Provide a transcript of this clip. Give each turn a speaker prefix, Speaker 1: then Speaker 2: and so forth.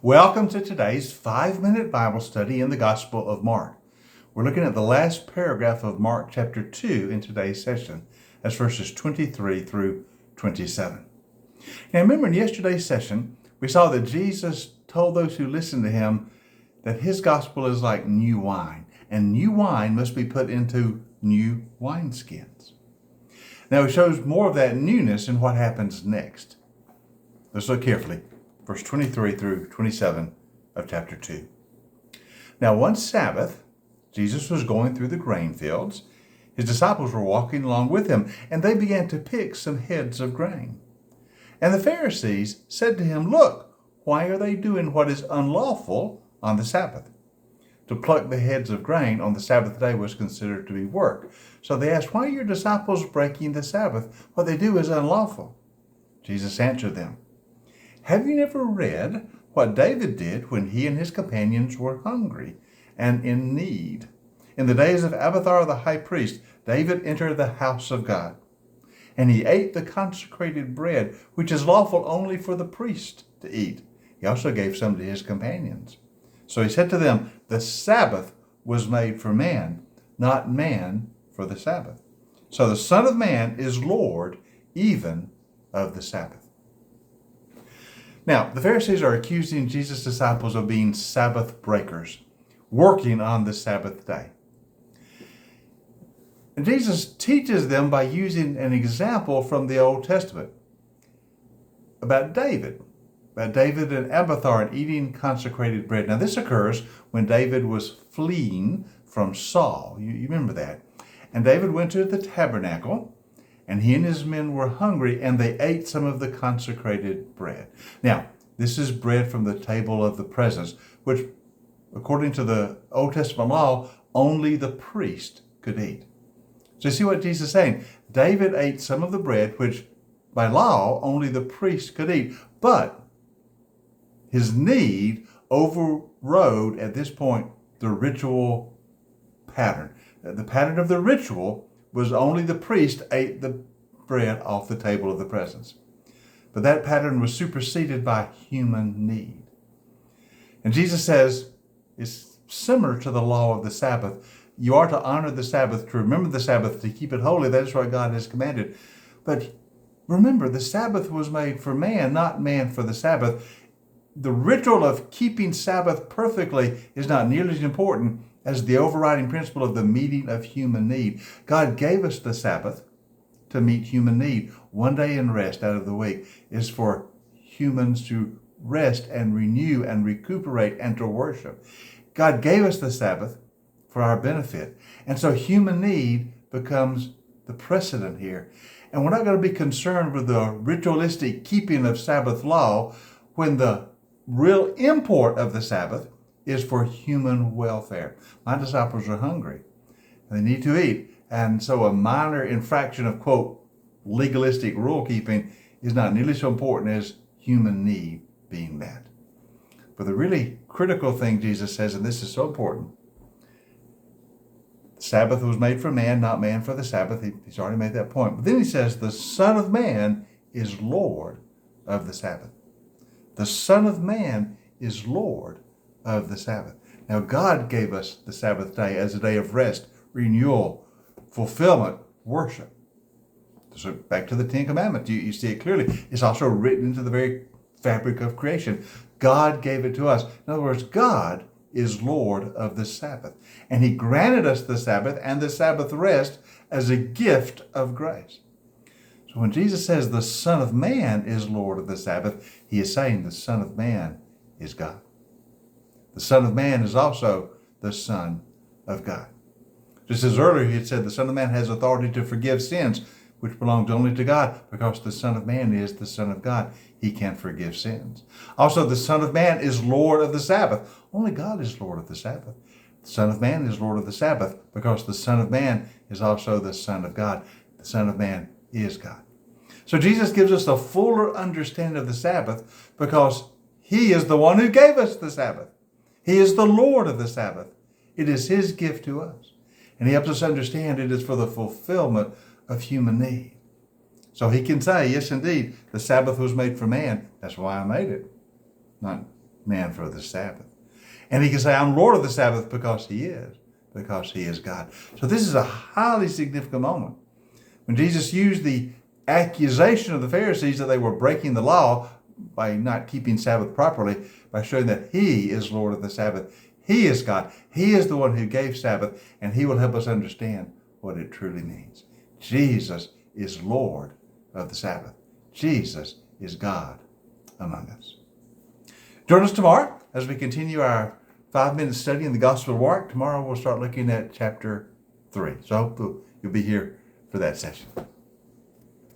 Speaker 1: Welcome to today's 5-minute Bible study in the Gospel of Mark. We're looking at the last paragraph of Mark chapter 2 in today's session. That's verses 23 through 27. Now remember in yesterday's session, we saw that Jesus told those who listened to him that his gospel is like new wine, and new wine must be put into new wineskins. Now he shows more of that newness in what happens next. Let's look carefully. Verse 23 through 27 of chapter 2. Now one Sabbath, Jesus was going through the grain fields. His disciples were walking along with him, and they began to pick some heads of grain. And the Pharisees said to him, "Look, why are they doing what is unlawful on the Sabbath?" To pluck the heads of grain on the Sabbath day was considered to be work. So they asked, "Why are your disciples breaking the Sabbath? What they do is unlawful." Jesus answered them, "Have you never read what David did when he and his companions were hungry and in need? In the days of Abiathar the high priest, David entered the house of God, and he ate the consecrated bread, which is lawful only for the priest to eat. He also gave some to his companions. So he said to them, the Sabbath was made for man, not man for the Sabbath. So the Son of Man is Lord even of the Sabbath." Now, the Pharisees are accusing Jesus' disciples of being Sabbath breakers, working on the Sabbath day. And Jesus teaches them by using an example from the Old Testament about David and Abiathar and eating consecrated bread. Now, this occurs when David was fleeing from Saul. You remember that. And David went to the tabernacle, and he and his men were hungry, and they ate some of the consecrated bread. Now, this is bread from the table of the presence, which, according to the Old Testament law, only the priest could eat. So you see what Jesus is saying? David ate some of the bread, which by law only the priest could eat. But his need overrode, at this point, the ritual pattern. The pattern of the ritual was only the priest ate the bread off the table of the presence. But that pattern was superseded by human need. And Jesus says it's similar to the law of the Sabbath. You are to honor the Sabbath, to remember the Sabbath, to keep it holy. That is what God has commanded. But remember, the Sabbath was made for man, not man for the Sabbath. The ritual of keeping Sabbath perfectly is not nearly as important as the overriding principle of the meeting of human need. God gave us the Sabbath to meet human need. One day in rest out of the week is for humans to rest and renew and recuperate and to worship. God gave us the Sabbath for our benefit. And so human need becomes the precedent here. And we're not going to be concerned with the ritualistic keeping of Sabbath law when the real import of the Sabbath is for human welfare. My disciples are hungry. They need to eat. And so a minor infraction of, quote, legalistic rule keeping is not nearly so important as human need being met. But the really critical thing Jesus says, and this is so important, the Sabbath was made for man, not man for the Sabbath. He's already made that point. But then he says, the Son of Man is Lord of the Sabbath. The Son of Man is Lord of the Sabbath. Now, God gave us the Sabbath day as a day of rest, renewal, fulfillment, worship. So back to the Ten Commandments, you see it clearly. It's also written into the very fabric of creation. God gave it to us. In other words, God is Lord of the Sabbath. And he granted us the Sabbath and the Sabbath rest as a gift of grace. So when Jesus says the Son of Man is Lord of the Sabbath, he is saying the Son of Man is God. The Son of Man is also the Son of God. Just as earlier he had said the Son of Man has authority to forgive sins, which belongs only to God, because the Son of Man is the Son of God. He can forgive sins. Also, the Son of Man is Lord of the Sabbath. Only God is Lord of the Sabbath. The Son of Man is Lord of the Sabbath because the Son of Man is also the Son of God. The Son of Man is God. So Jesus gives us a fuller understanding of the Sabbath because he is the one who gave us the Sabbath. He is the Lord of the Sabbath. It is his gift to us. And he helps us understand it is for the fulfillment of human need. So he can say, yes, indeed, the Sabbath was made for man. That's why I made it. Not man for the Sabbath. And he can say, I'm Lord of the Sabbath because he is God. So this is a highly significant moment. When Jesus used the accusation of the Pharisees that they were breaking the law by not keeping Sabbath properly, by showing that he is Lord of the Sabbath. He is God. He is the one who gave Sabbath, and he will help us understand what it truly means. Jesus is Lord of the Sabbath. Jesus is God among us. Join us tomorrow as we continue our 5-minute study in the Gospel of Mark. Tomorrow we'll start looking at chapter 3. So I hope you'll be here for that session.